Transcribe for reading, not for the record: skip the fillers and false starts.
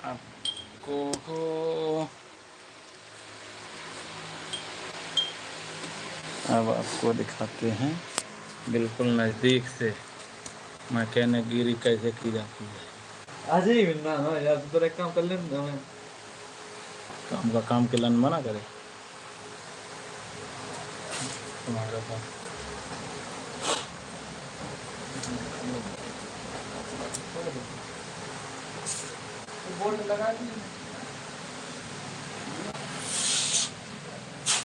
आपको अब आपको दिखाते हैं बिल्कुल नज़दीक से मैकेनिकगिरी कैसे की जाती है। आज ही मिलना ना यार, तो एक काम कर लेना मैं। काम का काम के लन मना करे तुम्हारे पास। बोर्ड लगा दी।